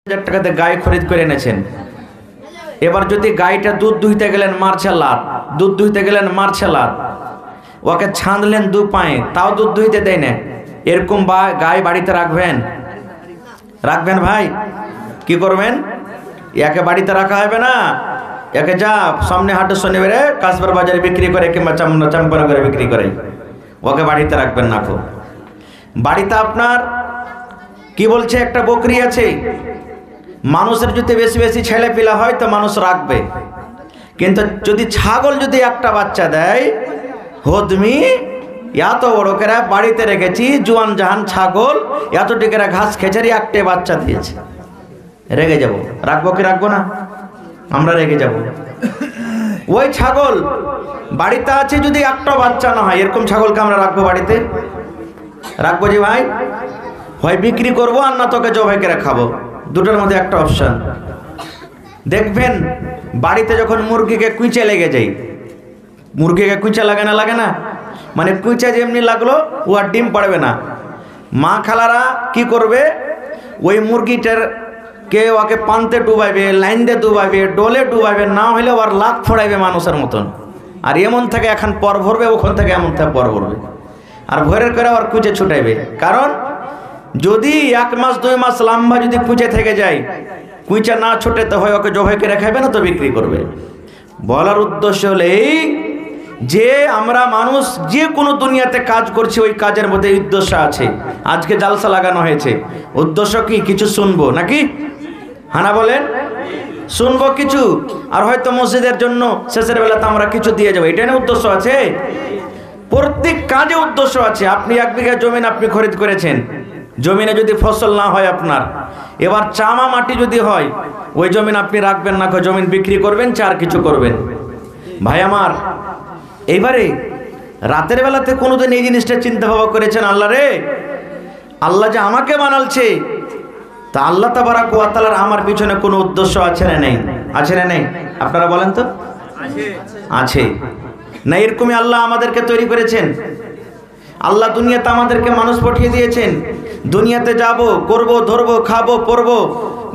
টাকাতে গাই খরিদ করে এনেছেন। এবার যদি গাইটা দুধ দুইতে গেলেন মারছে লাত, দুধ দুইতে গেলেন মারছে লাত, ওকে ছাঁদলেন দু পায়ে, তাও দুধ দুইতে দেয় না। এরকম গাই বাড়িতে রাখবেন? রাখবেন ভাই? কি করবেন? একে বাড়িতে রাখা হবে না, একে যা সামনে হাটে শনিবারে কাশবার বাজারে বিক্রি করে কিংবা চাম্পারা করে বিক্রি করে, ওকে বাড়িতে রাখবেন না। খুব বাড়িতে আপনার কি বলছে, একটা বকরি আছে, মানুষের যদি বেশি বেশি ছেলে পিলা হয় তো মানুষ রাখবে, কিন্তু যদি ছাগল যদি একটা বাচ্চা দেয়, হদমি এত বড় করে বাড়িতে রেখেছি, জোয়ান জাহান ছাগল এত টিকেরা ঘাস খেচারি একটা বাচ্চা দিয়েছে, রেগে যাব। রাখবো কি রাখবো না? আমরা রেগে যাব। ওই ছাগল বাড়িতে আছে, যদি একটা বাচ্চা না হয়, এরকম ছাগলকে আমরা রাখবো বাড়িতে? রাখবো যে ভাই? হয় বিক্রি করবো আর না তোকে জবাই করে খাবো, দুটোর মধ্যে একটা অপশন। দেখবেন বাড়িতে যখন মুরগিকে কুইচে লেগে যায়, মুরগিকে কুইচা লাগে না? লাগে না? মানে কুইচা যেমনি লাগলো ও আর ডিম পাড়বে না। মা খালারা কি করবে, ওই মুরগিটার কে ওকে পান্তে ডুবাইবে, লাইন দিয়ে ডুবাইবে, ডোলে ডুবাইবে, না হলে ওর লাখ ফোড়াইবে মানুষের মতন। আর এমন থেকে এখন পর ভরবে, ওখান থেকে এমন থেকে পর ভরবে, আর ভোরের করে ওর কুইচে ছুটাইবে। কারণ যদি 1 মাস 2 মাস লম্বা যদি কুইচে থেকে যায়, কুইচা না ছুটাতে হয়, ওকে জবাই করে খাইবে না তো বিক্রি করবে। বলার উদ্দেশ্য হলে এই যে আমরা মানুষ যে কোনো দুনিয়াতে কাজ করছি, ওই কাজের মধ্যে উদ্দেশ্য আছে। আজকে জালসা লাগানো হয়েছে, উদ্দেশ্য কি? কিছু শুনবো নাকি? হানা বলেন? শুনবো কিছু, আর হয়তো মসজিদের জন্য শেষের বেলাতে আমরা কিছু দিয়ে যাবো, এটা না উদ্দেশ্য আছে? প্রত্যেক কাজে উদ্দেশ্য আছে। আপনি 1 বিঘা জমিন আপনি খরিদ করেছেন, জমিনে যদি ফসল না হয় আপনার, এবার চামা মাটি যদি হয়, ওই জমিন আপনি রাখবেন না, জমিন বিক্রি করবেন, চার কিছু করবেন। ভাই আমার, এইবারে রাতের বেলাতে কোনোদিন এই জিনিসটা চিন্তা ভাবনা করেছেন? আল্লাহ রে, আল্লাহ যে আমাকে বানালছে, তা আল্লাহ তাবারাক ওয়া তাআলার আমার পিছনে কোনো উদ্দেশ্য আছে না নেই? আছে না নেই? আপনারা বলেন তো। আছে না? এরকমই আল্লাহ আমাদেরকে তৈরি করেছেন। আল্লাহ দুনিয়াতে আমাদেরকে মানুষ পাঠিয়ে দিয়েছেন, দুনিয়াতে যাব, করব, ধরবো, খাবো, পরবো,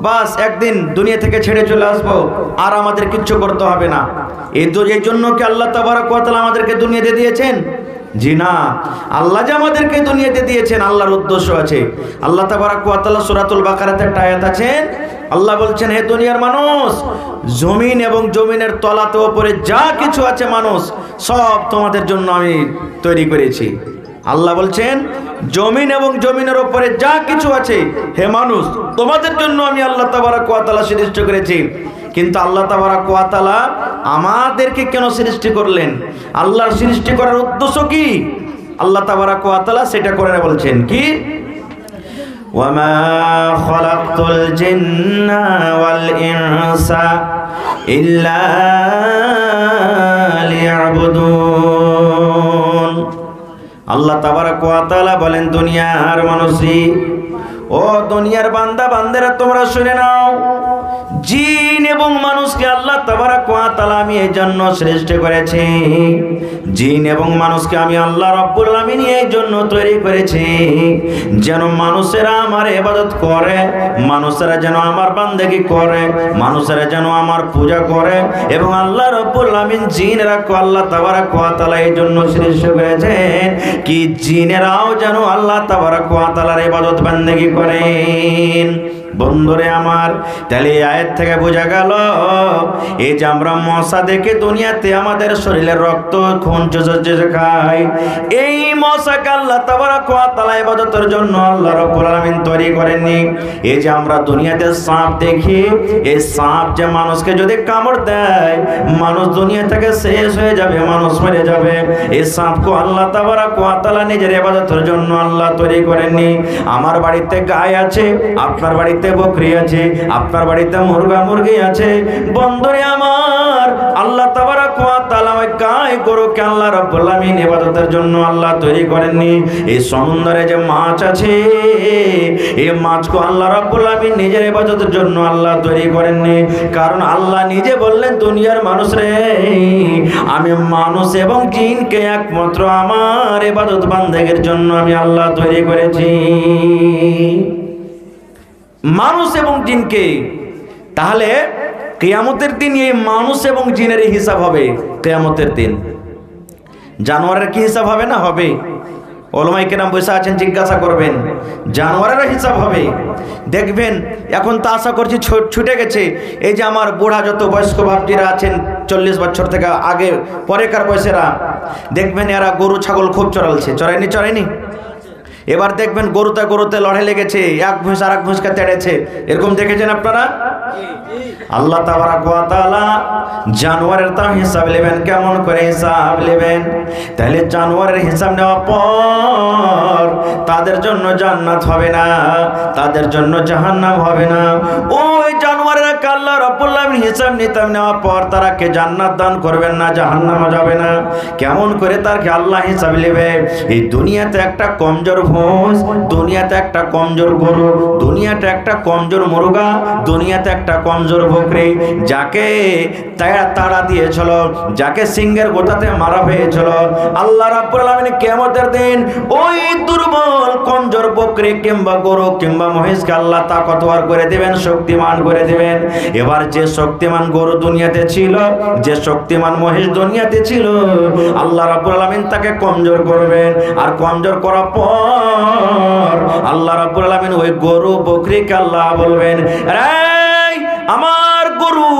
বাস একদিন দুনিয়া থেকে ছেড়ে চলে আসবো, আর আমাদের কিচ্ছু করতে হবে না। এই জন্য কি আল্লাহ তাবারাক ওয়া তাআলা আমাদেরকে দুনিয়াতে দিয়েছেন? জি না। আল্লাহ যে আমাদেরকে দুনিয়াতে দিয়েছেন, আল্লাহর উদ্দেশ্য আছে। আল্লাহ তাবারাক ওয়া তাআলা সূরাতুল বাকারাতে একটা আয়াত আছেন, আল্লাহ বলছেন, হে দুনিয়ার মানুষ, জমিন এবং জমিনের তলাতে ওপরে যা কিছু আছে মানুষ, সব তোমাদের জন্য আমি তৈরি করেছি। আল্লাহ বলছেন, জমিন এবং জমিনের উপরে যা কিছু আছে, হে মানুষ, তোমাদের জন্য আমি আল্লাহ তাবারাক ওয়া তাআলা সৃষ্টি করেছি। কিন্তু আল্লাহ তাবারাক ওয়া তাআলা আমাদেরকে কেন সৃষ্টি করলেন? আল্লাহর সৃষ্টি করার উদ্দেশ্য কি? আল্লাহ তাবারাক ওয়া তাআলা সেটা করে বলছেন কি, ওয়ামা খালাকতুল জিন্না ওয়াল ইনসা ইল্লা লিয়াবুদুন। আল্লাহ তাবারাক ওয়া তাআলা বলেন, দুনিয়ার মানুষই, ও দুনিয়ার বান্দা বান্দারা, তোমরা শুনে নাও, জিন এবং মানুষকে আল্লাহ তাবারাক ওয়া তাআলা আমি এই জন্য সৃষ্টি করেছি। জিন এবং মানুষকে আমি আল্লাহ রাব্বুল আলামিন এই জন্য তৈরি করেছি, যেন মানুষেরা আমার ইবাদত করে, মানুষেরা যেন আমার বান্দেগি করে, মানুষেরা যেন আমার পূজা করে। এবং আল্লাহ রাব্বুল আলামিন জিনেরা আল্লাহ তাবারাক ওয়া তাআলা এই জন্য সৃষ্টি করেছেন কি, জিনেরাও যেন আল্লাহ তাবারাক ওয়া তাআলার ইবাদত বান্দেগি করেন। বন্ধুরে আমার, তাহলে এই আয়াত থেকে বোঝা গেল, এই যে আমরা মশা দেখে দুনিয়াতে আমাদের শরীরের রক্ত খুন চুষে খাই, এই মশাকে আল্লাহ তাবারাক ওয়া তাআলা ইবাদতের জন্য আল্লাহ রাব্বুল আলামিন তৈরি করেননি। এই যে আমরা দুনিয়াতে সাপ দেখি, এই সাপ যে মানুষকে যদি কামড় দেয়, মানুষ দুনিয়া থেকে শেষ হয়ে যাবে, মানুষ মরে যাবে। এই সাপকে আল্লাহ তাবারাক ওয়া তাআলা নিজের ইবাদতের জন্য আল্লাহ তৈরি করেননি। আমার বাড়িতে গায় আছে, আপনার বাড়িতে বকরি আছে, আপনার বাড়িতে মুরগি আছে। বন্ধুরে আমার, আল্লাহ তাবারাক ওয়া তাআলা ওই গায় গরুকে আল্লাহ রাব্বুল আলামিন ইবাদতের জন্য আল্লাহ তৈরি করেননি। এই সমুদ্রে যে মাছ আছে, এই মাছকে আল্লাহ রাব্বুল আলামিন নিজের ইবাদতের জন্য আল্লাহ তৈরি করেননি। কারণ আল্লাহ নিজে বললেন, দুনিয়ার মানুষ রে, আমি মানুষ এবং জিনকে একমাত্র আমার ইবাদত বান্দেগীর জন্য আমি আল্লাহ তৈরি করেছি। মানুষ এবং জিনকে। তাহলে কিয়ামতের দিন এই মানুষ এবং জিনের হিসাব হবে কিয়ামতের দিন। জানোয়ারের কি হিসাব হবে না? হবে। ওলামায়ে কেরাম বসে আছেন, জিজ্ঞাসা করবেন, জানোয়ারেরও হিসাব হবে। দেখবেন এখন তো আশা করছি ছুটে গেছে, এই যে আমার বুড়া যত বয়স্ক ভাবটিরা আছেন 40 বছর থেকে আগে পরেকার বয়সেরা, দেখবেন এরা গরু ছাগল খুব চড়ালছে, চড়ায়নি? এবার দেখবেন গরুতে লড়াই লেগেছে, এক ভুঁস আর এক ভুঁসকে তেড়েছে, এরকম দেখেছেন আপনারা? আল্লাহ তাবারাক ওয়া তাআলা জানোয়ারের তার হিসাব নেবেন। কেমন করে হিসাব নেবেন? তাহলে জানোয়ারের হিসাব নেওয়ার পর তাদের জন্য জান্নাত হবে না, তাদের জন্য জাহান্নাম হবে না। ওই জানোয়ারের আল্লাহ রাব্বুল আলামিন হিসাব নিতাম নেওয়ার পর তারাকে জান্নাত দান করবেন না, জাহান্নামে যাবে না। কেমন করে তারকে আল্লাহ হিসাব নেবে? এই দুনিয়াতে একটা কমজোর ভুঁস, দুনিয়াতে একটা কমজোর গরু, দুনিয়াতে একটা কমজোর মুরগা, দুনিয়াতে একটা কমজোর বকরি, যাকে তাড়া দিয়েছিল, যাকে সিংহের গোটাতে মারা হয়েছিল, আল্লাহ রাব্বুল আলামিন কিয়ামতের দিন ওই দুর্বল কমজোর বকরি কিংবা গরু কিংবা মহিষকে আল্লাহ তাকতওয়ার করে দিবেন, শক্তিমান করে দিবেন। এবার যে শক্তিমান গরু দুনিয়াতে ছিল, যে শক্তিমান মহিষ দুনিয়াতে ছিল, আল্লাহ রাব্বুল আলামিন তাকে কমজোর করবেন। আর কমজোর করার পর আল্লাহ রাব্বুল আলামিন ওই গরু বকরিকে আল্লাহ বলবেন, এই আমার গরু,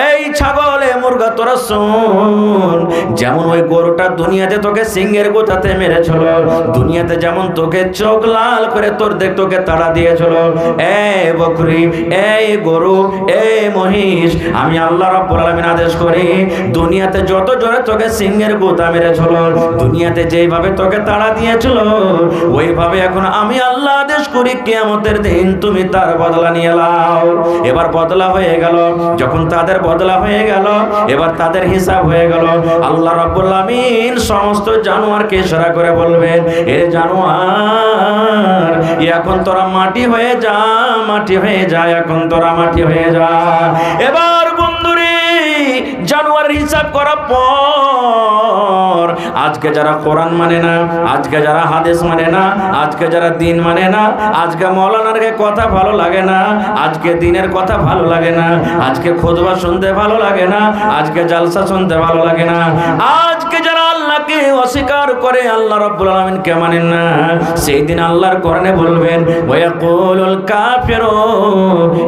এই ছাগল, এই মুরগা, তোরা শোন, যেমন ওই গরুটা দুনিয়াতে তোকে সিংহের গোটাতে মেরেছিল, দুনিয়াতে যেমন তোকে চোখ লাল করে তোকে তাড়া দিয়েছিল, এই বকরি, এই গরু, এই মহিষ, আমি আল্লাহ রাব্বুল আলামিন আদেশ করি, দুনিয়াতে যত জোরে তোকে সিংহের গোটা মেরেছিল, দুনিয়াতে যেইভাবে তোকে তাড়া দিয়েছিল, ওইভাবে এখন আমি আল্লাহ আদেশ করি কিয়ামতের দিন তুমি তার বদলা নিয়ে নাও। এবার বদলা হয়ে গেল। যখন তাদের বদলা হয়ে গেল, এবার তাদের হিসাব হয়ে গেল। আল্লাহ রাব্বুল আলামিন সমস্ত জানোয়ারকে ইশারা করে বলবেন, এ জানোয়ার, এখন তোরা মাটি হয়ে যা, মাটি হয়ে যা, এখন তোরা মাটি হয়ে যা। এবার বন্ধুরে, জানোয়ারের হিসাব করার পর আজকে যারা কোরআন মানে না, আজকে যারা হাদিস মানে না, আজকে যারা দিন মানে না, আজকে মাওলানার কথা ভালো লাগে না, আজকে দিনের কথা ভালো লাগে না, আজকে খুতবা শুনতে ভালো লাগে না, আজকে জালসা শুনতে ভালো লাগে না, আজকে যারা আল্লাহকে অস্বীকার করে, আল্লাহ রাব্বুল আলামিনকে মানেন না, সেই দিন আল্লাহর কোরআনে বলবেন, ওয়ায়াকুলুল কাফিরু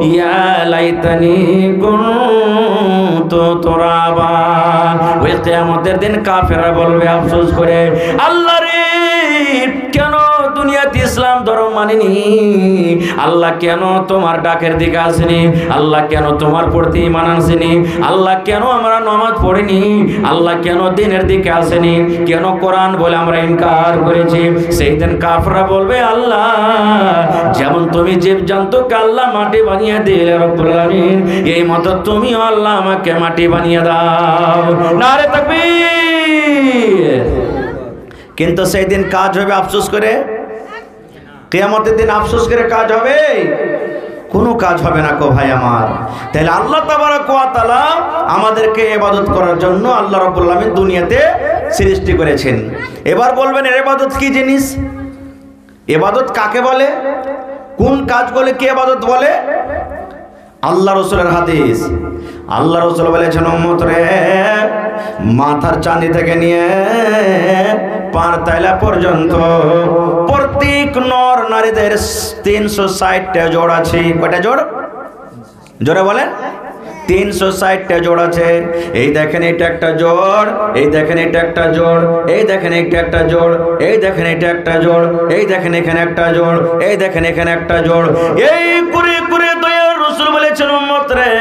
ইয়া লাইতানি কুনতু তুরাবা। ওই কিয়ামতের দিন কাফেররা বলবে আফসোস করে, আল্লাহ রে, কেন দুনিয়াতে ইসলাম ধর্ম মানিনি? আল্লাহ কেন তোমার ডাকের দিকে আসেনি? আল্লাহ কেন তোমার প্রতি ঈমান আনছেনি? আল্লাহ কেন আমরা নামাজ পড়িনি? আল্লাহ কেন দিনের দিকে আসেনি? কেন কোরআন বলে আমরা ইনকার করেছি? সেই দিন কাফেররা বলবে, আল্লাহ, যেমন তুমি জীবজন্তুকে আল্লাহ মাটি বানিয়ে দিলে রব্বুল আলামিন, এই মতো তুমিও আল্লাহ আমাকে মাটি বানিয়ে দাও। নারে তাকবীর। কিন্তু সেই দিন কাজ হবে আফসোস করে? কিয়ামতের দিন আফসোস করে কাজ হবে? কোনো কাজ হবে না গো ভাই আমার। তাহলে আল্লাহ তাবারক ওয়া তাআলা আমাদেরকে ইবাদত করার জন্য আল্লাহ রাব্বুল আলামিন দুনিয়াতে সৃষ্টি করেছেন। এবার বলবেন, ইবাদত কি জিনিস? ইবাদত কাকে বলে? কোন কাজ বলে কি ইবাদত বলে? আল্লাহ রাসূলের হাদিস। আল্লাহ রাসূল বলেছেন, উম্মত রে, মাথার চাঁদি থেকে নিয়ে পার তাইলা পর্যন্ত প্রত্যেক নর নারীদের 360টা জোড় আছে। কয়টা জোড়? জোরে বলেন। 360টা জোড় আছে। এই দেখেন এটা একটা জোড়, এই দেখেন এটা একটা জোড়, এই দেখেন এটা একটা জোড়, এই দেখেন এটা একটা জোড়, এই দেখেন এখানে একটা জোড়, এই দেখেন এখানে একটা জোড়। এই করে করে দয়ার রাসূল বলেছেন, উম্মত রে,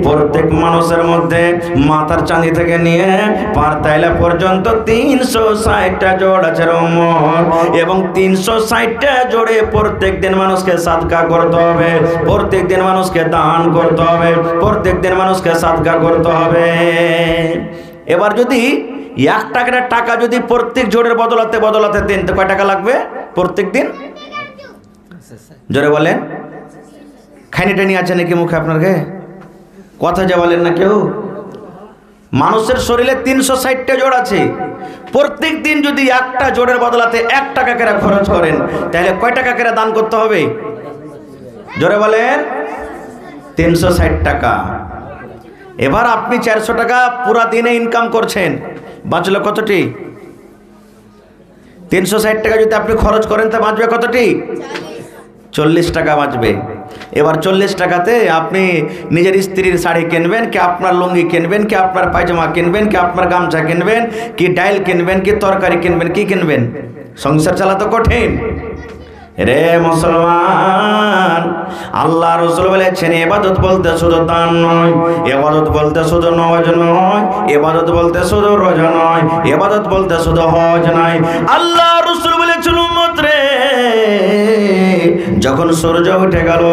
প্রত্যেক মানুষের মধ্যে মাথার চাঁদি থেকে নিয়ে পার তাইলা পর্যন্ত 360টা জোড় আছে উম্মত। এবং 360টা জোড়ে প্রত্যেক দিন মানুষকে সাদকা করতে হবে, প্রত্যেক দিন মানুষকে দান করতে হবে, প্রত্যেক দিন মানুষকে সাদকা করতে হবে। এবার যদি 1 টাকার টাকা যদি প্রত্যেক জোড়ের বদলাতে দেন, তো কয় টাকা লাগবে প্রত্যেক দিন? জোরে বলেন। খাইনিটা নিয়ে আছে নাকি মুখে আপনার? কথা যা বলেন না কেউ। মানুষের শরীরে 360টা জোড় আছে। প্রত্যেক দিন যদি একটা জোড়ের বদলাতে 1 টাকা করে খরচ করেন, তাহলে কয় টাকা করে দান করতে হবে? জোরে বলেন 360 টাকা। এবার আপনি 400 টাকা পুরা দিনে ইনকাম করছেন, বাঁচলো কতটি? 360 টাকা যদি আপনি খরচ করেন তা বাঁচবে কতটি? 40 টাকা বাঁচবে। এবার 40 টাকাতে আপনি নিজের স্ত্রীর শাড়ি কিনবেন, কি আপনার লুঙ্গি কিনবেন, কি আপনার পায়জামা কিনবেন, কি আপনার গামছা কিনবেন, কি ডাইল কিনবেন, কি তরকারি কিনবেন, কি কিনবেন? সংসার চালা তো কঠিন রে মুসলমান। আল্লাহ রাসূল বলেছেন ইবাদত বলতে শুধু দান নয়, ইবাদত বলতে শুধু নামাজ নয়, ইবাদত বলতে শুধু রোজা নয়, ইবাদত বলতে শুধু হজ নয়। আল্লাহ রাসূল বলেছেন উম্মত রে, যখন সূর্য উঠে গেল,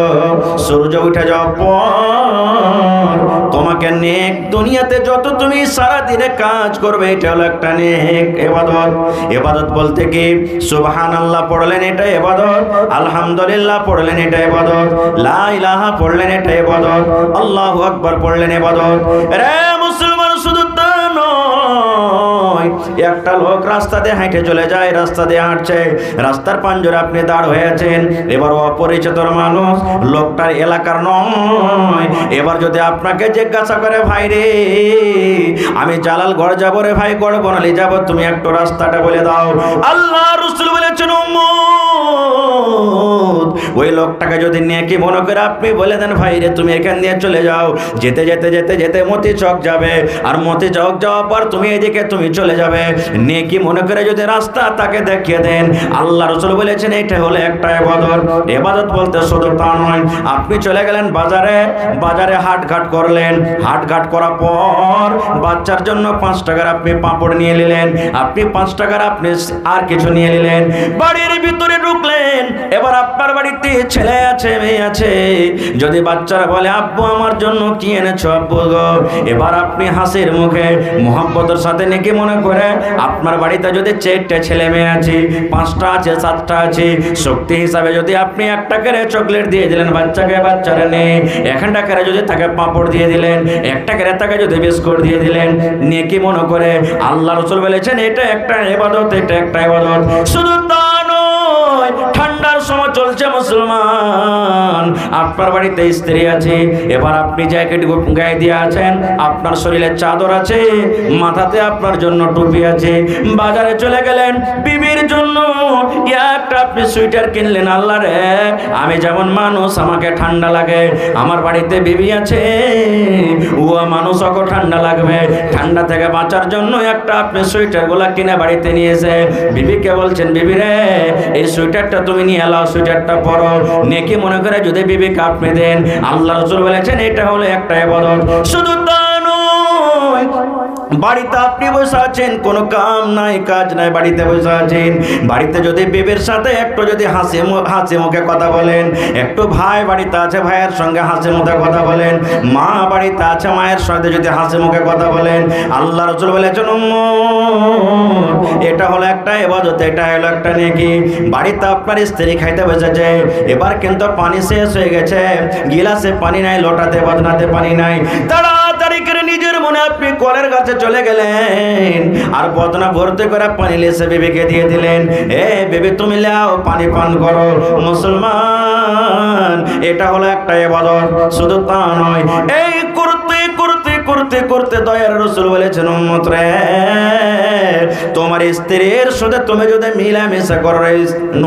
সূর্য উঠে যাওয়ার পর তোমাকে নেক দুনিয়াতে যত তুমি সারা দিনে কাজ করবে এটা হলো একটা নেক ইবাদত। ইবাদত বলতে কি সুবহানাল্লাহ পড়লেন এটা ইবাদত, আলহামদুলিল্লাহ পড়লেন এটা ইবাদত, লা ইলাহা পড়লেন এটা ইবাদত, আল্লাহু আকবার পড়লেন ইবাদত। রে মুসলমান শুধু তা নয়, একটা লোক রাস্তা দিয়ে হেঁটে চলে যায়, রাস্তা দিয়ে হাঁটছে, রাস্তার পাঞ্জরে আপনি দাঁড় হয়ে আছেন, এবার অপরিচিত মানুষ, লোকটার এলাকার নয়। এবার যদি আপনাকে জিজ্ঞাসা করে ভাই রে আমি জালালগড় যাবো রে ভাই, গড় বনালি যাবো, তুমি একটু রাস্তাটা বলে দাও। আল্লাহ রাসূল বলেছেন উম্মত ওই লোকটাকে যদি নেকি মনে করে আপনি বলে দেন ভাই রে তুমি এখান দিয়ে চলে যাও, যেতে যেতে যেতে যেতে মতি চক যাবে, আর মতি চক যাওয়ার পর তুমি এদিকে তুমি চলে যাবে, নেকি মনে করে যদি রাস্তা তাকে দেখিয়ে দেন, আল্লাহ রাসূল বলেছেন এটা হলো একটা ইবাদত। ইবাদত বলতে শুধু তা নয়, আপনি চলে গেলেন বাজারে, বাজারে হাটঘাট করলেন, হাটঘাট করার পর বাচ্চার জন্য 5 টাকার আপনি পাঁপড় নিয়ে নিলেন, আপনি 5 টাকার আপনি আর কিছু নিয়ে নিলেন, বাড়ির ভিতরে ঢুকলেন। এবার আপনার বাড়িতে ছেলে আছে মেয়ে আছে, যদি বাচ্চারা বলে আব্বু আমার জন্য কি এনেছো আব্বু গো, এবার আপনি হাসির মুখে মোহাব্বতের সাথে নেকি মনে করে আপনার বাড়িতে যদি 4টা ছেলে মেয়ে আছে, 5টা আছে, 7টা আছে, শক্তি হিসাবে যদি আপনি 1 টাকার চকলেট দিয়ে দিলেন বাচ্চাকে, বাচ্চারা নেই 1 টাকার যদি তাকে পাঁপড় দিয়ে দিলেন, 1 টাকার তাকে যদি বিস্কুট দিয়ে দিলেন, নেকি মনে করে, আল্লাহ রাসূল বলেছেন এটা একটা ইবাদত, এটা একটা ইবাদত। শুধু তা নয়, ঠান্ডার সময় চলছে মুসলমান, আপনার বাড়িতে স্ত্রী আছে, এবার আপনি জ্যাকেট গায়ে দিয়ে আছেন, আপনার শরীরে চাদর আছে, মাথাতে আপনার জন্য টুপি আছে, বাজারে চলে গেলেন বিবির জন্য একটা আপনি সোয়েটার কিনলেন, আল্লাহ রে আমি যেমন মানুষ আমাকে ঠান্ডা লাগে, আমার বাড়িতে বিবি আছে ও মানুষ ওকে ঠান্ডা লাগবে, ঠান্ডা থেকে বাঁচার জন্য একটা আপনি সোয়েটার গুলা কিনে বাড়িতে নিয়েছে, বিবিকে বলছেন বিবি রে এই সোয়েটারটা তুমি নিয়ে এলাও, সোয়েটারটা পরো, নেকি মনে করে যদি বিবিকে আপনি দেন, আল্লাহ রাসূল বলেছেন এটা হলো একটা ইবাদত। শুধু তা নয়, বাড়িতে আপনি বসে আছেন, কোনো কাম নাই কাজ নাই, বাড়িতে বসে আছেন, বাড়িতে যদি বিবির সাথে একটু যদি হাসি মুখে কথা বলেন, একটু ভাই বাড়িতে আছে ভাইয়ের সঙ্গে হাসি মুখে কথা বলেন, মা বাড়িতে আছে মায়ের সাথে যদি হাসি মুখে কথা বলেন, আল্লাহ রাসূল বলেছেন উম্মত এটা হলো একটা ইবাদত, এটা হলো একটা নেকি। বাড়িতে আপনার স্ত্রী খাইতে বসেছে, এবার কিন্তু পানি শেষ হয়ে গেছে, গিলাসে পানি নাই, লোটাতে বদনাতে পানি নাই, তাড়াতাড়ি করে নিজের মনে আপনি কলের কাছে চলে গেলেন, আর বদনা ভর্তি করে পানি লেসে বিবিকে দিয়ে দিলেন, এ বেবি তুমি লাও পানি পান করো। মুসলমান এটা হলো একটা ইবাদত। শুধু তা নয়, এই করতে করতে করতে করতে দয়ার রাসূল বলেছেন উম্মত রে তোমার স্ত্রীর সাথে তুমি যদি মিলামিশা করো,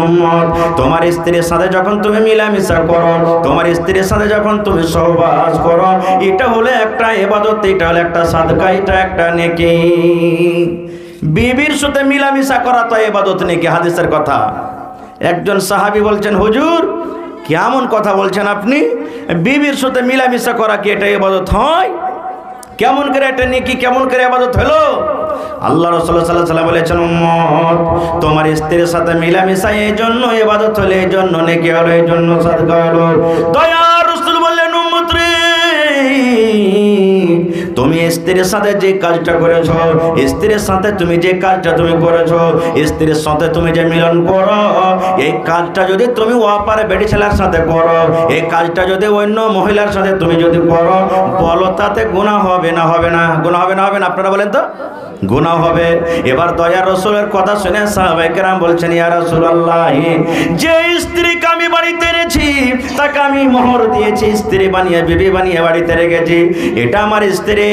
উম্মত তোমার স্ত্রীর সাথে যখন তুমি মিলামিশা করো, তোমার স্ত্রীর সাথে যখন তুমি সহবাস করো, এটা হলো একটা ইবাদত, এটা হলো একটা সাদকা, এটা একটা নেকি। বিবির সাথে মিলামিশা করা তো ইবাদত নেকি, হাদিসের কথা। একজন সাহাবী বলছেন হুজুর কেমন কথা বলছেন আপনি, বিবির সাথে মিলামিশা করা কি এটা ইবাদত হয়? কেমন করে এটা নেকি, কেমন করে ইবাদত হলো? আল্লাহ রাসূল সাল্লাল্লাহু আলাইহি ওয়াসাল্লাম বলেছেন উম্মত তোমার স্ত্রীর সাথে মিলামিশা এই জন্য ইবাদত হলো, এই জন্য নেকি হলো, এই জন্য সাদকা হলো। দয়ার রাসূল বললেন উম্মত রে তুমি স্ত্রীর সাথে যে কাজটা করেছো, স্ত্রীর সাথে তুমি যে কাজটা তুমি করেছো, স্ত্রীর সাথে তুমি যে মিলন করো, এই কাজটা যদি তুমি ওপারে বেটি ছেলের সাথে করো, এই কাজটা যদি অন্য মহিলার সাথে তুমি যদি করো, বলো তাতে গুনাহ হবে না? হবে না? গুনাহ হবে না? হবে না? আপনারা বলেন তো। গুনাহ হবে। এবার দয়ার রাসূলের কথা শুনে সাহাবায়ে কেরাম বলছেন, ইয়া রাসূলুল্লাহ, যে স্ত্রীকে আমি বাড়িতে এনেছি তাকে আমি মোহর দিয়েছি, স্ত্রী বানিয়ে বিবি বানিয়ে বাড়িতে রেখেছি, এটা আমার স্ত্রী,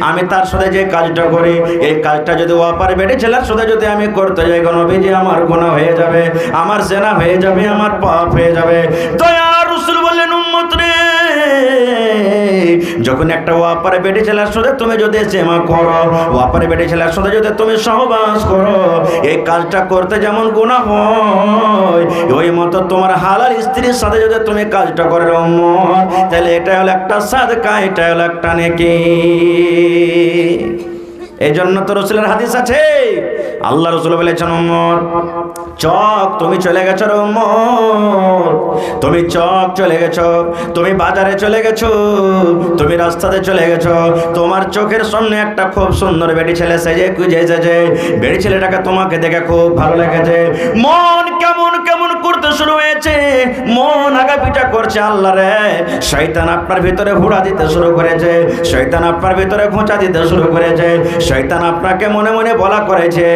আমি তার সাথে যে কাজটা করি এই কাজটা যদি ওয়াপার বেটে ছেলের সাথে যদি আমি করতে যাই গো নবীজি, আমার গুনাহ হয়ে যাবে, আমার জিনা হয়ে যাবে, আমার পাপ হয়ে যাবে। দয়ার রাসূল বললেন, উম্মত রে, যখন একটা ওয়াপারে বেটে ছেলের সাথে তুমি যদি জেমা করো, ওয়াপারে বেটে ছেলের সাথে যদি তুমি সহবাস করো, এই কাজটা করতে যেমন গুনাহ হয়, ওই মতো তোমার হালাল স্ত্রীর সাথে যদি তুমি কাজটা করে উম্মত, তাহলে এটা হলো একটা সাদকা, এটা হলো একটা নেকি। এই জন্য তো রাসূলের হাদিস আছে, আল্লাহ রাসূল বলেছেন, উম্মত চক তুমি চলে গেছো রে উম্মত, তুমি চক চলে গেছো, তুমি বাজারে চলে গেছো, তুমি রাস্তাতে চলে গেছো, তোমার চোখের সামনে একটা খুব সুন্দর বেটি ছেলে সেজে গুজে এসেছে, বেটি ছেলেটাকে তোমাকে দেখে খুব ভালো লেগেছে, মন কেমন কেমন করতে শুরু হয়েছে, মন আগাপিটা করছে, আল্লাহ রে, শয়তান আপনার ভিতরে হুড়া দিতে শুরু করেছে, শয়তান আপনার ভিতরে খোঁচা দিতে শুরু করেছে, শয়তান আপনাকে মনে মনে বলা করেছে,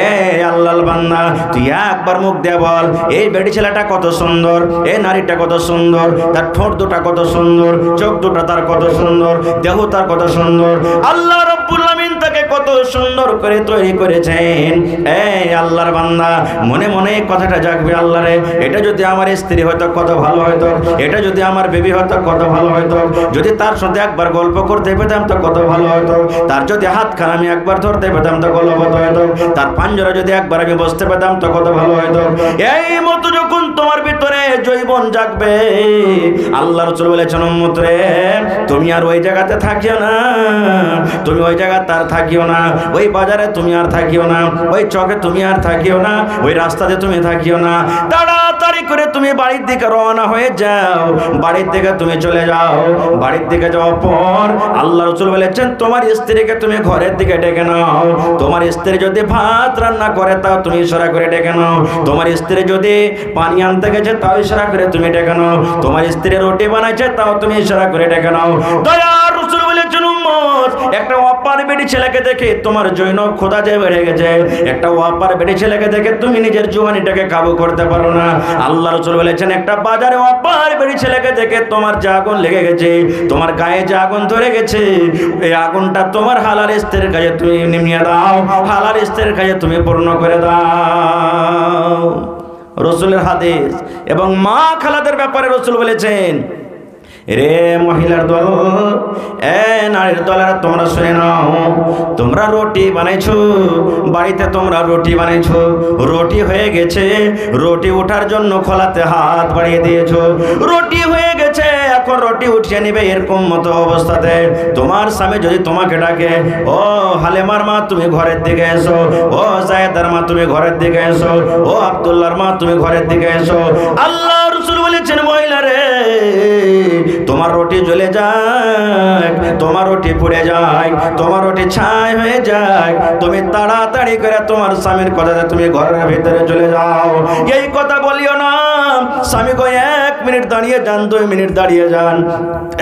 এ আল্লাহর বান্দা, তুই একবার মুখ দিয়ে বল, এই বেটি ছেলেটা কত সুন্দর, এই নারীটা কত সুন্দর, তার ঠোঁট দুটা কত সুন্দর, চোখ দুটা তার কত সুন্দর, দেহ তার কত সুন্দর, আল্লাহ রাব্বুল আমিন তাকে কত সুন্দর করে তৈরি করেছেন। এই আল্লাহর বান্দা মনে মনে এই কথাটা জাগবে, আল্লাহ রে, এটা যদি আমার স্ত্রী হয়তো কত ভালো হয়তো, এটা যদি আমার বেবি হয়তো কত ভালো হয়তো, যদি তার সাথে একবার গল্প করতে পেতাম তো কত ভালো হয়তো, তার যদি হাত খান আমি একবার ধরতে পেতাম তো গল্প হয়তো, তার পাঞ্জরা যদি একবার আমি বসতে পেতাম তো কত ভালো হয়তো। এই মতো যখন তোমার ভিতরে জৈবন জাগবে, আল্লাহ রাসূল বলেছেন, উম্মত রে, তুমি আর ওই জায়গাতে থাকিও না, তুমি ওই জায়গা তার থাকিও না, ওই বাজারে তুমি আর থাকিও না, ওই চকে তুমি আর থাকিও না, ওই রাস্তাতে তুমি থাকিও না, তাড়াতাড়ি করে তুমি বাড়ির দিকে রওনা হয়ে যাও, বাড়ির দিকে তুমি চলে যাও। বাড়ির দিকে যাওয়ার পর আল্লাহ রাসূল বলেছেন, তোমার স্ত্রীকে তুমি ঘরের দিকে ডেকে নাও, তোমার স্ত্রী যদি ভাত রান্না করে তাও তুমি ইশারা করে ডেকে নাও, তোমার স্ত্রী যদি পানি আনতে গেছে তাও ইশারা করে তুমি ডেকে নাও, তোমার স্ত্রী রুটি বানাইছে তাও তুমি ইশারা করে ডেকে নাও। দয়ার রাসূল বলেছেন, উম্মত, একটা ওয়াপার বেটি ছেলেকে দেখে তোমার জৈন খোদা যে বেড়ে গেছে, একটা ওয়াপার বেটি ছেলেকে দেখে তুমি নিজের জওয়ানিটাকে কাবু করতে পারো না। আল্লাহ রাসূল বলেছেন, একটা বাজারে ওয়াপার বেটি ছেলেকে দেখে তোমার যে আগুন লেগে গেছে, তোমার গায়ে যে আগুন ধরে গেছে, এই আগুনটা তোমার হালাল স্ত্রীর কাছে তুমি নিমিয়ে দাও, হালাল স্ত্রীর কাছে তুমি পূর্ণ করে দাও। রাসূলের হাদিস। এবং মা খালাদের ব্যাপারে রাসূল বলেছেন, রে মহিলার দল, এ নারীর দলেরা, তোমরা শুনে নাও, তোমরা রুটি বানাইছো, বাড়িতে তোমরা রুটি বানাইছো, রুটি হয়ে গেছে, রুটি ওঠার জন্য খোলাতে হাত বাড়িয়ে দিয়েছো, রুটি হয়ে গেছে, এখন রুটি উঠিয়ে নিবে, এরকম মতো অবস্থাতে তোমার স্বামী যদি তোমাকে ডাকে, ও হালেমার মা তুমি ঘরের দিকে এসো, ও জায়েদার মা তুমি ঘরের দিকে এসো, ও আব্দুল্লাহর মা তুমি ঘরের দিকে এসো, আল্লাহ রাসূল বলেছেন, মহিলা রে, তোমার রুটি জ্বলে যায়, তোমার রুটি পুড়ে যায়, তোমার রুটি ছাই হয়ে যায়, তুমি তাড়াতাড়ি করে তোমার স্বামীর কথাতে তুমি ঘরের ভিতরে চলে যাও। এই কথা বলিও না, স্বামী কই 1 মিনিট দাঁড়িয়ে যান, 2 মিনিট দাঁড়িয়ে যান,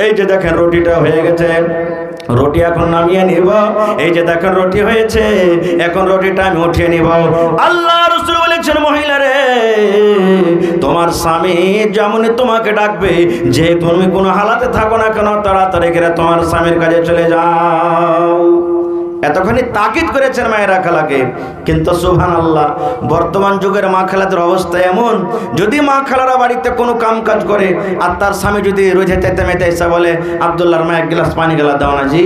এই যে দেখেন রুটিটা হয়ে গেছে, রুটি এখন নামিয়ে নিব, এই যে দেখেন রুটি হয়েছে, এখন রুটিটা আমি উঠিয়ে নিব। আল্লাহ রাসূল বলেছেন, মহিলা রে, তোমার স্বামী যেমনই তোমাকে ডাকবে, যে তুমি কোনো হালাতে থাকো না কেন, তাড়াতাড়ি করে তোমার স্বামীর কাছে চলে যাও। এতখানি তাকিদ করেছেন মায়েরা খালাকে। কিন্তু সুবহানাল্লাহ, বর্তমান যুগের মা খালাদের অবস্থা এমন, যদি মা খালারা বাড়িতে কোনো কাম কাজ করে আর তার স্বামী যদি রোজে তেতে মেতে এসে বলে, আব্দুল্লাহর মা 1 গ্লাস পানি গেলা দাও না জি,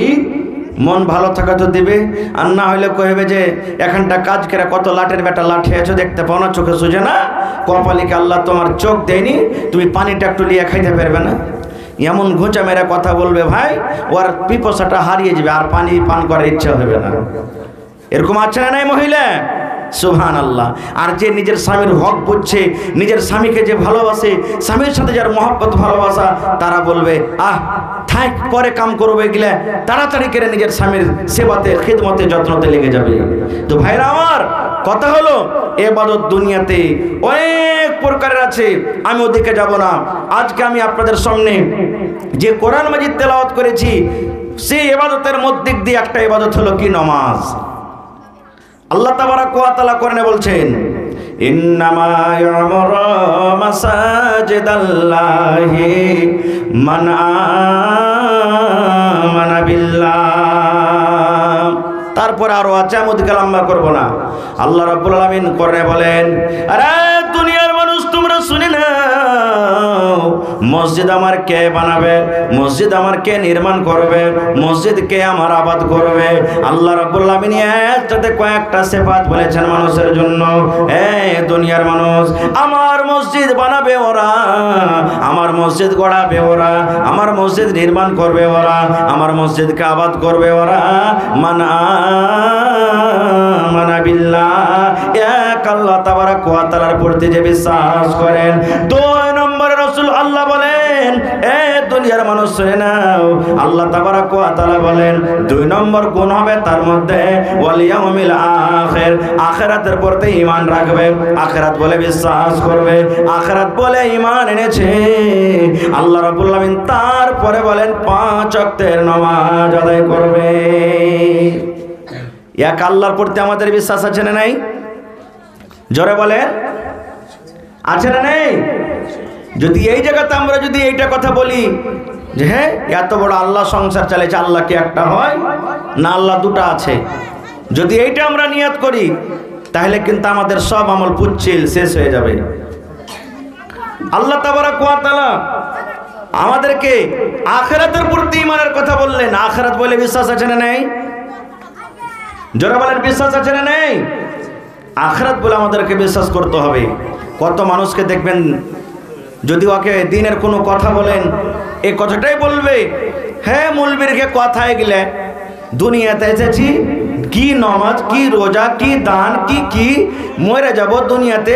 মন ভালো থাকা তো দিবে, আর না হলে কইবে যে এখানটা কাজ করে কত লাটের বেটা লাঠি আছো, দেখতে পাও না, চোখে সুজে না, কপালিকে আল্লাহ তোমার চোখ দেয়নি, তুমি পানিটা একটু লিয়ে খাইতে পারবে না, এমন ঘুঁচা মেরা কথা বলবে ভাই, ওর পিপাসাটা হারিয়ে যাবে, আর পানি পান করার ইচ্ছা হবে না। এরকম আছে না নাই মহিলা? সুবহানাল্লাহ। আর যে নিজের স্বামীর হক বুঝছে, নিজের স্বামীকে যে ভালোবাসে, স্বামীর সাথে যার মহব্বত ভালোবাসা, তারা বলবে আহ থাক, পরে কাম করবে, গেলে তাড়াতাড়ি করে নিজের স্বামীর সেবাতে, খিদমতে, যত্নতে লেগে যাবে। তো ভাইরা আমার, কথা হলো ইবাদত দুনিয়াতে অনেক প্রকারের আছে, আমি ওদিকে যাব না। আজকে আমি আপনাদের সামনে যে কোরআন মাজিদ তেলাওয়াত করেছি, সেই ইবাদতের মধ্যে দিয়ে একটা ইবাদত হলো কি? নামাজ। আল্লাহ তাবারাক ওয়া তাআলা কোরআনে বলছেন, ইন্নামা ইয়ামুরু মাসাজিদাল্লাহি মান আমানা বিল্লাহ। তারপর আরো আছে, আমি ওদিকে লম্বা করব না। আল্লাহ রাব্বুল আলামিন কোরআনে বলেন, আরে দুনিয়ার মানুষ তোমরা শুনে নাও, মসজিদ আমার কে বানাবে, মসজিদ আমার কে নির্মাণ করবে, মসজিদ কে আমার আবাদ করবে। আল্লাহ রাব্বুল আলামিন একসাথে কয়েকটা সিফাত বলেছেন মানুষের জন্য। দুনিয়ার মানুষ, আমার মসজিদ বানাবে ওরা, আমার মসজিদ গড়াবে ওরা, আমার মসজিদ নির্মাণ করবে ওরা, আমার মসজিদকে আবাদ করবে ওরা। মানা বিল্লাহ, এক আল্লাহ তাবারাক ওয়া তাআলার প্রতি যে বিশ্বাস করেন। 2 নম্বরে রাসূল আল্লাহ বলেন, এ দুনিয়ার মানুষ শুনে নাও, আল্লাহ তাবারাক ওয়া তাআলা বলেন 2 নম্বর গুণ হবে তার মধ্যে ওয়াল ইয়াউমিল আখির, আখিরাতের প্রতি ঈমান রাখবে, আখিরাত বলে বিশ্বাস করবে, আখিরাত বলে ঈমান এনেছে। আল্লাহ রাব্বুল আলামিন তারপরে বলেন 5 ওয়াক্তের নামাজ আদায় করবে। এক আল্লাহর প্রতি আমাদের বিশ্বাস আছে না নাই? জোরে বলেন, আছে না নেই? যদি এই জায়গাতে আমরা যদি এইটা কথা বলি যে হ্যাঁ এত বড় আল্লাহ সংসার চালাচ্ছে, আল্লাহ কি একটা হয় না আল্লাহ দুটো আছে, যদি এইটা আমরা নিয়ত করি তাহলে কিন্তু আমাদের সব আমল পুচ্ছিল শেষ হয়ে যাবে। আল্লাহ তাবারাক ওয়া তাআলা আমাদেরকে আখিরাতের প্রতি ঈমানের কথা বললেন। আখিরাত বলে বিশ্বাস আছে না নাই? জোরে বলেন, বিশ্বাস আছে না নেই? আখিরাত বলে আমাদেরকে বিশ্বাস করতে হবে। কত মানুষকে দেখবেন যদি ওকে দিনের কোনো কথা বলেন, এই কথাটাই বলবে, হ্যাঁ মৌলবীরকে কথায় গেলে দুনিয়াতে এসেছি, কি নামাজ, কি রোজা, কি দান, কি মরে যাব, দুনিয়াতে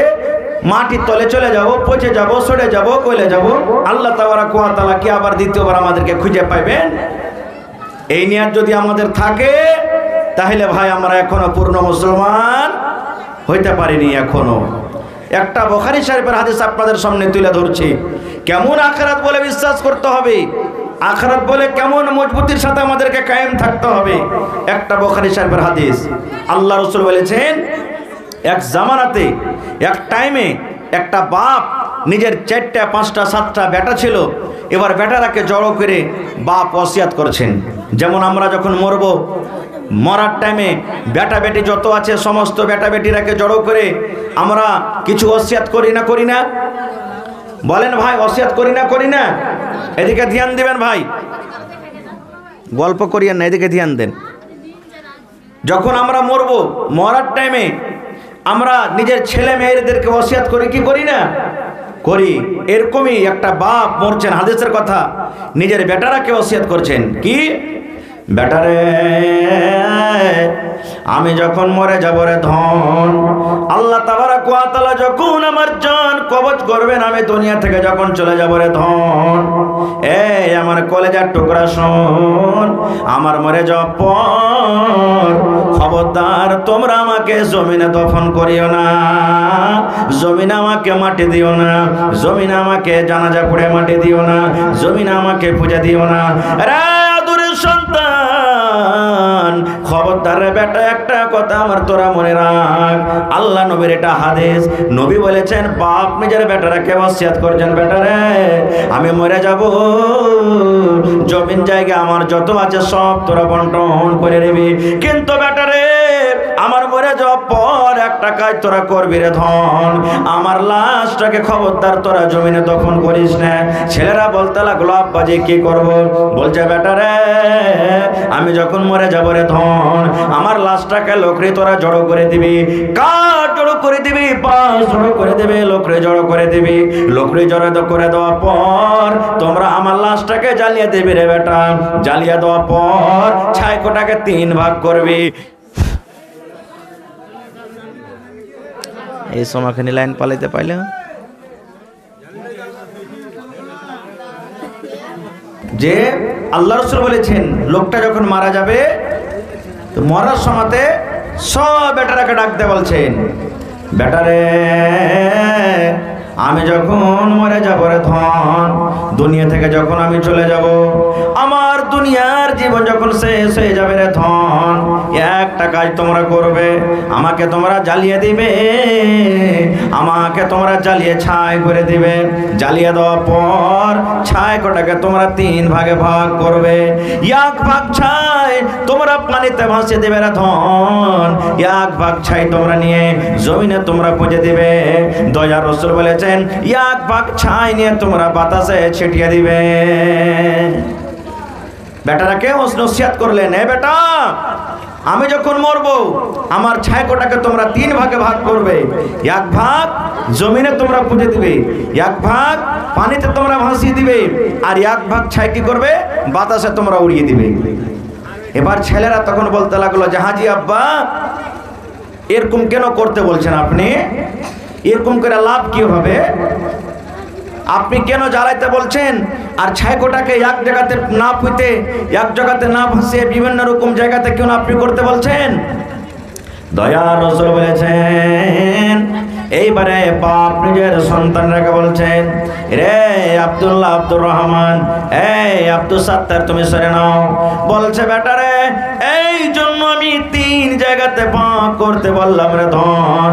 মাটির তলে চলে যাব, পচে যাব, সরে যাব, কইলে যাব। আল্লাহ তাবারাক ওয়া তাআলা কি আবার দ্বিতীয়বার আমাদেরকে খুঁজে পাইবেন? এই নিয়ত যদি আমাদের থাকে তাহলে ভাই আমরা এখনো পূর্ণ মুসলমান হইতে পারিনি। এখনো একটা বুখারী শরীফের হাদিস আপনাদের সামনে তুলে ধরছি, কেমন আখিরাত বলে বিশ্বাস করতে হবে, আখিরাত বলে কেমন মজবুতির সাথে আমাদেরকে কায়েম থাকতে হবে। একটা বুখারী শরীফের হাদিস, আল্লাহ রাসূল বলেছেন, এক জামানাতে এক টাইমে একটা বাপ নিজের 4টা 5টা 7টা বেটা ছিল। এবার বেটারাকে জড়ো করে বাপ ওসিয়াত করছেন, যেমন আমরা যখন মরবো, মরার টাইমে বেটা বেটি যত আছে সমস্ত বেটা বেটিরাকে জড়ো করে আমরা কিছু ওসিয়াত করি না, করি না? বলেন ভাই, ওসিয়াত করি না, করি না? এদিকে ধ্যান দিবেন ভাই, গল্প করিয়েন না, এদিকে ধ্যান দেন। যখন আমরা মরবো, মরার টাইমে আমরা নিজের ছেলে মেয়েদেরকে ওসিয়াত করি কি করি না? করি। এরকমই একটা বাপ মরছেন, হাদিসের কথা, নিজের বেটারাকে ওসিয়াত করছেন, কি বেটারে আমি যখন মরে যাব রে ধন, আল্লাহ তাবারাক ওয়া তাআলা যখন আমার জান কবজ করবেন, আমি দুনিয়া থেকে যখন চলে যাব রে ধন, এই আমার কলেজার টুকরা শোন, আমার মরে যাওয়ার পর খবরদার তোমরা আমাকে জমিনে দফন করিও না, জমিনে আমাকে মাটি দিও না, জমিনে আমাকে জানাজা পড়ে মাটি দিও না, জমিনে আমাকে পূজা দিও না। সন্তান খবরদার রে বেটা, একটা কথা আমার তোরা মনে রাখ, আল্লাহ নবীর এটা হাদিস, নবী বলেছেন বাপ নিজের বেটারাকে ওসিয়াত করছেন, বেটারে আমি মরে যাব, জমিন জায়গা আমার যত আছে সব তোরা বন্টন করে নিবি, কিন্তু বেটারে আমার মরে যাওয়ার পর একটা কাজ তোরা করবি রে ধন, আমার লাশটাকে খবরদার তোরা জমিনে দফন করিস না। ছেলেরা বলতে লাগলো আব্বাজি কি করব? বলছে বেটারে আমি যখন মরে যাব রে ধন, আমার লাশটাকে লোকরে তোরা জড়ো করে দিবি, কাঠ জড়ো করে দিবি, বাঁশ জড়ো করে দিবি, লোকরে জড়ো করে দিবি, লোকরে জড়ো করে দেওয়ার পর তোমরা আমার লাশটাকে জ্বালিয়ে দিবি রে বেটা, জ্বালিয়ে দেওয়ার পর ছাইকোটাকে 3 ভাগ করবি। এই সময়খানি লাইন পালাইতে পাইলে যে আল্লাহ রাসূল বলেছেন লোকটা যখন মারা যাবে তো মরার সময়তে সব বেটারাকে ডাকতে বলছেন, বেটারে আমি যখন মরে যাব রে ধন, দুনিয়া থেকে যখন আমি চলে যাব, আমার দুনিয়ার জীবন যখন শেষ হয়ে যাবে রে ধন, একটা কাজ তোমরা করবে, আমাকে তোমরা জ্বালিয়ে দিবে, আমাকে তোমরা জ্বালিয়ে ছাই করে দিবে। জ্বালিয়ে দেওয়ার পর ছাই কটাকে তোমরা 3 ভাগে ভাগ করবে। 1 ভাগ ছাই তোমরা পানিতে ভাসিয়ে দেবে রে ধন, 1 ভাগ ছাই তোমরা নিয়ে জমিনে তোমরা পুঁজে দিবে। দয়ার রাসূল বলেছেন 1 ভাগ ছাই নিয়ে তোমরা বাতাসে ছিটিয়ে দিবে। বেটারা কেউ নসিহত করলেন, এ বেটা, আমি যখন মরবো আমার ছাই কোটাকে তোমরা 3 ভাগে ভাগ করবে। 1 ভাগ জমিনে তোমরা পুঁতে দিবে, 1 ভাগ পানিতে তোমরা ভাসিয়ে দিবে, আর 1 ভাগ ছাই কি করবে? বাতাসে তোমরা উড়িয়ে দিবে। এবার ছেলেরা তখন বলতে লাগলো যে হাজি আব্বা, এরকম কেন করতে বলছেন আপনি? এরকম করে লাভ কি হবে? আপনি কেন জ্বালাইতে বলছেন? আর ছাই কোটাকে 1 জায়গাতে না পুঁতে, 1 জায়গাতে না ভাসিয়ে বিভিন্ন রকম জায়গাতে কেন আপনি করতে বলছেন? দয়ার রাসূল বলেছেন, এইবারে বাপ নিজের সন্তানরাকে বলছেন, রে আব্দুল্লাহ, আব্দুর রহমান, এই আব্দুল সাত্তার, তুমি সরে নাও। বলছে, বেটা রে, এই জন্য আমি 3 জায়গাতে ভাগ করতে বললাম রে ধন,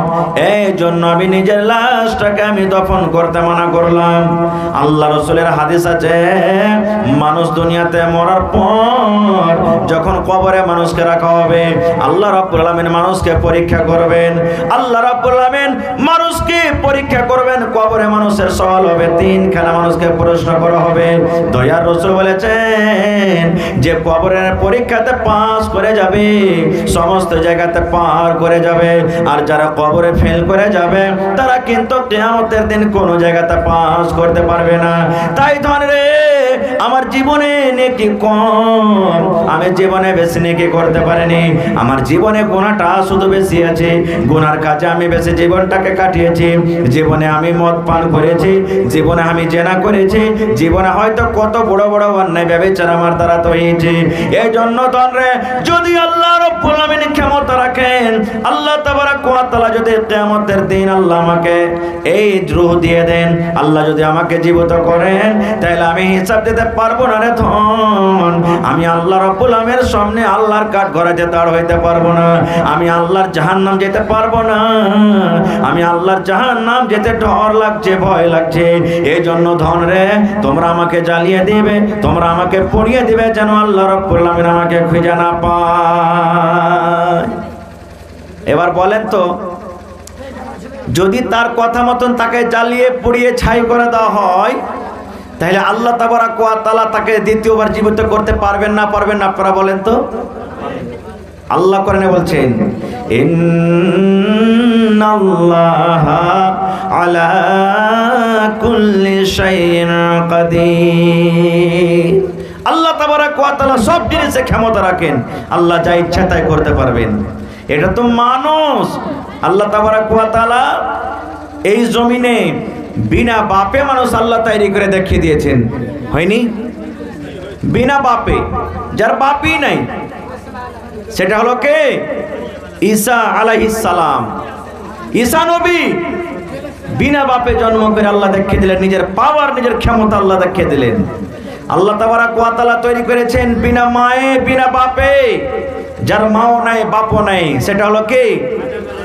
এই জন্য আমি নিজের লাশটাকে আমি দফন করতে মানা করলাম। আল্লাহ রাসূলের হাদিস আছে, মানুষ দুনিয়াতে মরার পর যখন কবরে মানুষকে রাখা হবে, আল্লাহ রাব্বুল আলামিন মানুষকে পরীক্ষা করবেন। আল্লাহ রাব্বুল আলামিন মানুষকে পরীক্ষা করবেন, কবরে মানুষের সওয়াল হবে, 3 খানা মানুষকে প্রশ্ন করা হবে। দয়ার রাসূল বলেছেন যে কবরের পরীক্ষাতে পাস করে যাবে, সমস্ত জায়গাতে পার করে যাবে, আর যারা কবরে ফেল করে যাবে তারা কিন্তু কিয়ামতের দিন কোনো জায়গাতে পাস করতে পারবে না। তাই ধন রে, আমার জীবনে নেকি কম, আমি জীবনে বেশি নেকি করতে পারিনি, আমার জীবনে গুনাহটা শুধু বেশি আছে, গুনার কাজে আমি বেশি জীবনটাকে কাটিয়েছি। জীবনে আমি মদ পান করেছি, জীবনে আমি জেনা করেছি, জীবনে হয়তো কত বড় বড় অন্যায় ব্যভিচার আমার দ্বারা তো হয়েছে। এই জন্য ধন রে, যদি আল্লাহ রাব্বুল আলামিন ক্ষমতা রাখেন, আল্লাহ তাবারাক ওয়া তাআলা যদি কিয়ামতের দিন আল্লাহ আমাকে এই রূহ দিয়ে দেন, আল্লাহ যদি আমাকে জীবিত করেন, তাহলে আমি হিসাব দিতে পারবো না রে ধন। আমি আল্লাহ রাব্বুল আলামিনের সামনে আল্লাহর কাঠগড়ায় দাঁড় হইতে পারবো না, আমি আল্লাহর জাহান্নাম যেতে পারবো না, আমি আল্লাহর জাহান্নাম যেতে ডর লাগছে, ভয় লাগছে। এই জন্য ধন রে, তোমরা আমাকে জ্বালিয়ে দিবে, তোমরা আমাকে পুড়িয়ে দিবে, যেন আল্লাহ রাব্বুল আলামিন আমাকে খুঁজে না পায়। এবার বলেন তো, যদি তার কথা মতন তাকে জ্বালিয়ে পুড়িয়ে ছাই করে দেওয়া হয়, তাহলে আল্লাহ তাবারাক ওয়া তাআলা তাকে দ্বিতীয়বার জীবিত করতে পারবেন না পারবেন না? আপনারা বলেন তো। আল্লাহ কোরআনে বলছেন, ইন্নাল্লাহা আলা কুল্লি শাইইন কাদির। আল্লাহ তাবারাক ওয়া তাআলা সব জিনিসে ক্ষমতা রাখেন, আল্লাহ যা ইচ্ছা তাই করতে পারবেন। এটা তো মানুষ, আল্লাহ তাবারাক ওয়া তাআলা এই জমিনে বিনা বাপে মানুষ আল্লাহ তৈরি করে দেখিয়ে দিয়েছেন, হয়নি? বিনা বাপে, যার বাপই নাই, সেটা হলো কে? ঈসা আলাইহিস সালাম। ঈসা নবী বিনা বাপে জন্ম করে আল্লাহ দেখিয়ে দিলেন, নিজের পাওয়ার, নিজের ক্ষমতা আল্লাহ দেখিয়ে দিলেন। আল্লাহ তাবারাক ওয়া তাআলা তৈরি করেছেন বিনা মায়ে, বিনা বাপে, যার মাও নাই বাপও নাই, সেটা হলো কে?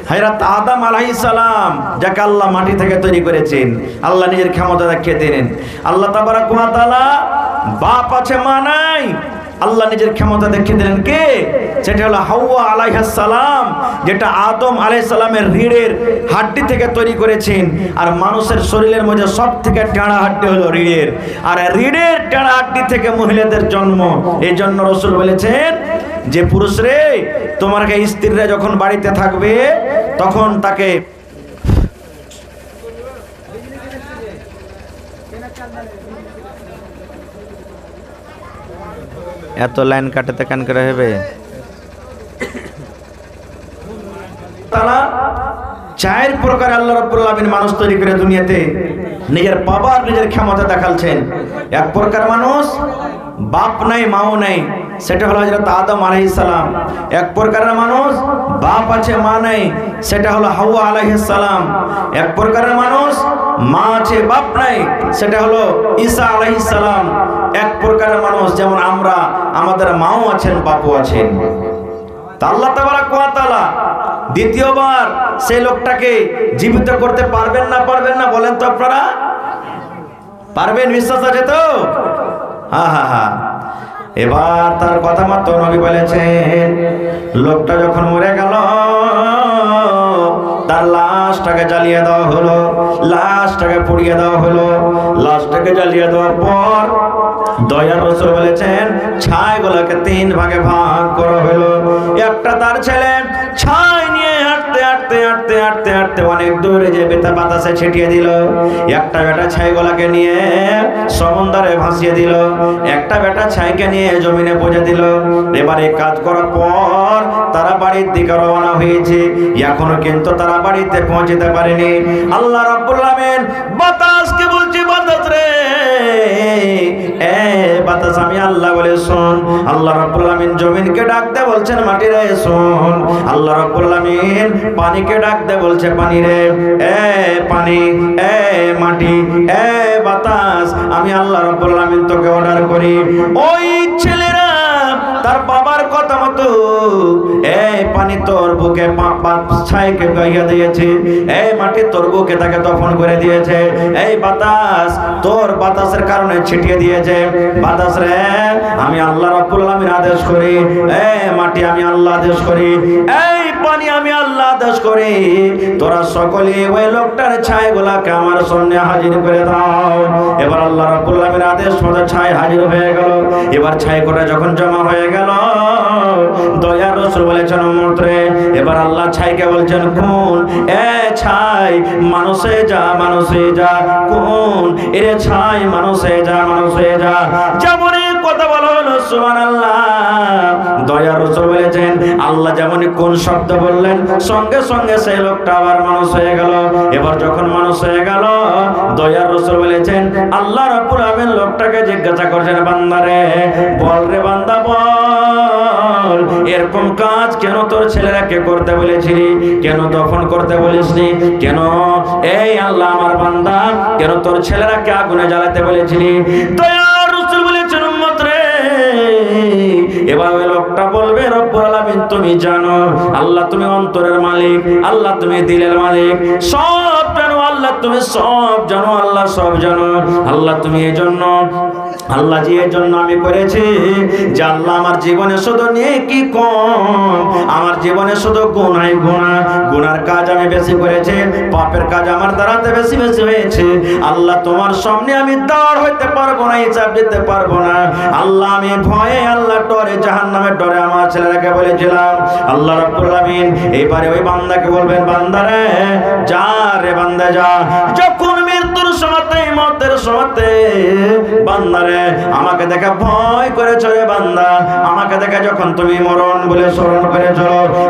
হযরত আদম আলাইহিস সালাম, যাকে আল্লাহ মাটি থেকে তৈরি করেছেন, আল্লাহ নিজের ক্ষমতা দেখিয়ে দিলেন। আল্লাহ তাবারাক ওয়া তাআলা বাপ আছে, মা নাই, আল্লাহ নিজের ক্ষমতা দেখিয়ে দিলেন। কে? সেটা হলো হাওয়া আলাইহিস সালাম, যেটা আদম আলাইহিস সালামের রিড়ের হাড্ডি থেকে তৈরি করেছেন। আর মানুষের শরীরের মধ্যে সব থেকে টেড়া হাড্ডি হলো রিড়ের, আর রিড়ের টেড়া হাড্ডি থেকে মহিলাদের জন্ম। এই জন্য রাসূল বলেছেন যে পুরুষ রে, তোমার স্ত্রীরা যখন বাড়িতে থাকবে তখন তাকে এত লাইন কাটাতে কান করে হবে। তারা 4 প্রকার আল্লাহ রাব্বুল আলামিন মানুষ তৈরি করে দুনিয়াতে নিজের পাওয়ার, নিজের ক্ষমতা দেখালছেন। 1 প্রকার মানুষ বাপ নাই, মাও নাই, সেটা হলো হযরত আদম আলাইহিস সালাম। 1 প্রকারের মানুষ বাপ আছে, মা নাই, সেটা হলো হাওয়া আলাইহিস সালাম। 1 প্রকারের মানুষ মা আছে, বাপ নাই, সেটা হলো ঈসা আলাইহিস সালাম। 1 প্রকারের মানুষ যেমন আমরা, আমাদের মাও আছেন, বাপু আছেন। তা আল্লাহ তাবারক ওয়া তাআলা দ্বিতীয়বার সেই লোকটাকে জীবিত করতে পারবেন না পারবেন না বলেন তো আপনারা? পারবেন, বিশ্বাস আছে তো? হ্যাঁ হ্যাঁ হ্যাঁ। এবার তার কথা মতো নবী বলেছেন, লোকটা যখন মরে গেল তার লাশটাকে জ্বালিয়ে দেওয়া হলো, লাশটাকে পুড়িয়ে দেওয়া হলো। লাশটাকে জ্বালিয়ে দেওয়ার পর দয়ার রাসূল বলেছেন ছাইগুলোকে 3 ভাগে ভাগ করা হলো। একটা তার ছেলে ছাই নিয়ে হাঁটতে হাঁটতে হাঁটতে হাঁটতে হাঁটতে অনেক দূরে যে বাতাসে ছিটিয়ে দিল। একটা বেটা ছাইগুলোকে নিয়ে সমুদ্রে ভাসিয়ে দিল। একটা বেটা ছাইকে নিয়ে জমিনে পুঁতে দিল। এবারে কাজ করার পর তারা বাড়ির দিকে রওনা হয়েছে। এখনো কিন্তু তারা বাড়িতে পৌঁছতে পারেনি। আল্লাহ রাব্বুল আলামিন বাতাসকে বলছে, বাতাস রে এ বাতাস আমি আল্লাহ বলে শোন। আল্লাহ রাব্বুল আলামিন জমিনকে ডাকতে বলছেন মাটি রে শোন। আল্লাহ রাব্বুল আলামিন পানিকে ডাকতে বলছে পানি রে এ পানি, এ মাটি, এ বাতাস, আমি আল্লাহ রাব্বুল আলামিন তোকে অর্ডার করি। ওই ছেলেরা তার বাবার কথা মতো এই পানি তোর বুকে ছাইকে গাইয়া দিয়েছে, এই মাটি তোর বুকে তাকে দফন করে দিয়েছে, এই বাতাস তোর বাতাসের কারণে ছিটিয়ে দিয়েছে। বাতাস রে আমি আল্লাহ রাব্বুল আলামিন আদেশ করি, এই মাটি আমি আল্লাহ আদেশ করি, এই পানি আমি আল্লাহ আদেশ করি, তোরা সকলে ওই লোকটার ছাইগুলাকে আমার সামনে হাজির করে দাও। এবার আল্লাহ রাব্বুল আলামিনের আদেশ মতো ছাই হাজির হয়ে গেল। এবার ছাই কোটা যখন জমা হয়ে গেল, দয়ার রাসূল বলেছেন উম্মতরে, এবার আল্লাহ ছাইকে বলছেন কোন এ ছাই মানুষে যা, মানুষে যা, কোন এর ছাই মানুষে যা, মানুষে যা। যেমনই কথা বলা হলো সুবহানাল্লাহ, দয়ার রাসূল বলেছেন আল্লাহ যেমনই কোন শব্দ বললেন সঙ্গে সঙ্গে সেই লোকটা আবার মানুষ হয়ে গেল। এবার যখন মানুষ হয়ে গেল, দয়ার রাসূল বলেছেন আল্লাহ রাব্বুল আলামিন লোকটাকে জিজ্ঞাসা করছেন, বান্দারে বল রে বান্দা বল, এরকম কাজ কেন তোর ছেলেরাকে করতে বলেছিলি, কেন দফন করতে বলিসনি, কেন এই আল্লাহ আমার বান্দা কেন তোর ছেলেরাকে আগুনে জ্বালাতে বলেছিলি? দয়ার রাসূল বলেছেন উম্মত রে, এবার ওই লোকটা বলবে রব্বুল আলামিন তুমি জানো, আল্লাহ তুমি অন্তরের মালিক, আল্লাহ তুমি দিলের মালিক, সব জানো আল্লাহ, তুমি সব জানো আল্লাহ, সব জানো আল্লাহ তুমি। এই জন্য আল্লাহ জি এই জন্য আমি করেছি যে আল্লাহ আমার জীবনে শুধু নেকি কম, আমার জীবনে শুধু গুনাহ গুনাহ, গুনার কাজ আমি বেশি করেছি, পাপের কাজ আমার দ্বারাতে বেশি বেশি হয়েছে। আল্লাহ তোমার সামনে আমি দাঁড় হইতে পারবো না, হিসাব দিতে পারবো না। আল্লাহ আমি ভয়ে, আল্লাহ ডরে, জাহান্নামের ডরে আমার ছেলেরাকে বলেছিলাম। আল্লাহ রাব্বুল আলামিন এইবারে ওই বান্দাকে বলবেন, বান্দারে যা রে বান্দা যা, যখন মৃত্যুর সময়তে, মতের সময়তে বান্দারে আমাকে দেখে ভয় করেছ রে বান্দা, আমাকে দেখে যখন তুমি মরণ বলে স্মরণ করেছ,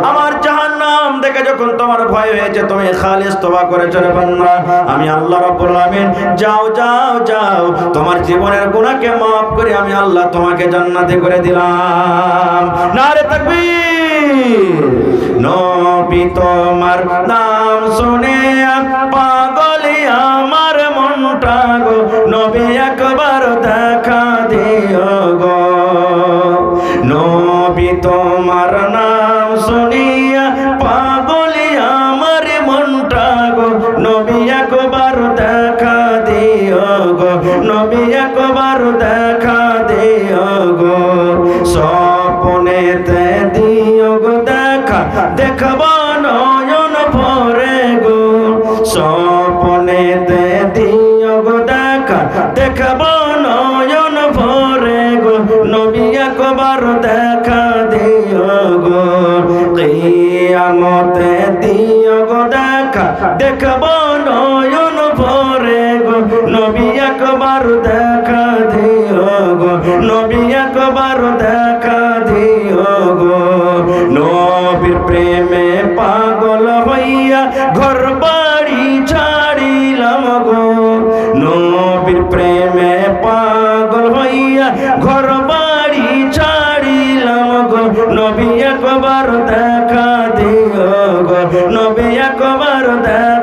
আমার জাহান্নাম দেখে যখন তোমার ভয় হয়েছে তুমি খালিস তওবা করেছ রে বান্দা, আমি আল্লাহ রাব্বুল আলামিন যাও যাও যাও তোমার জীবনের গুনাহকে maaf করে আমি আল্লাহ তোমাকে জান্নাতে করে দিলাম। নারে তাকবীর। নবী তোমার নাম শুনে পাগলি আমার মনটা গো, নবী একবার দেখা দিও গো। নবী তোমার নাম শুনিয়া পাগলি আমার মনটা গো, নবী একবার দেখা দিও গো, নবী একবার দেখা দিও গো। স্বপ্নেতে দিও গো দেখা, দেখব নয়ন ভরে গো, স্বপ্নেতে দিও গো দেখা, দেখব নয়ন ভরে গো, নবী একবার দেখা দিও গো। কিয়ামতে দিও গো দেখা, দেখব নয়ন ভরে গো, নবী একবার দেখা দিও গো, নবী একবার দেখা দিও গো। নবীর প্রেমে পাগল হইয়া ঘর বাড়ি ছাড়িলাম গো, নবীর প্রেমে পাগল হইয়া ঘর বাড়ি ছাড়িলাম গো, নবী একবার দেখা দিও গো, নবী একবার দেখা